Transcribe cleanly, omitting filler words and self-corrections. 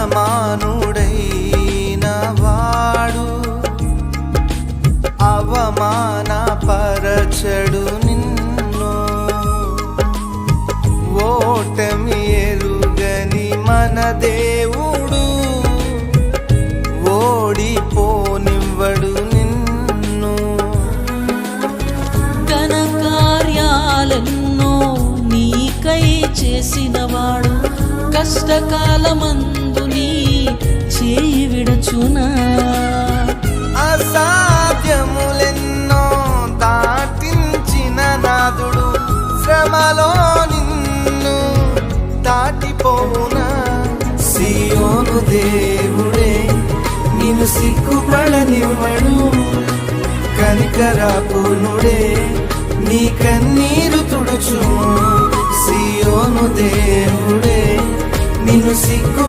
సమానుడైన వాడు అవమానపరచడు నిన్ను. ఓటమి ఎరుగని మన దేవుడు ఓడిపోనివ్వడు నిన్ను. ఘన కార్యాలెన్నో నీకై చేసినవాడు కష్టకాలమందు నీ చేయి విడచునా. అసాధ్యములెన్నో దాటించిన నాదుడు శ్రమలో నిన్ను దాటిపోవునా. సియోను దేవుడే నిన్ను సిగ్గుపడనివ్వడు, కనికరాపూర్ణుడే నీ కన్నీరు తుడుచును. సియోను దేవుడే నిన్ను సిగ్గు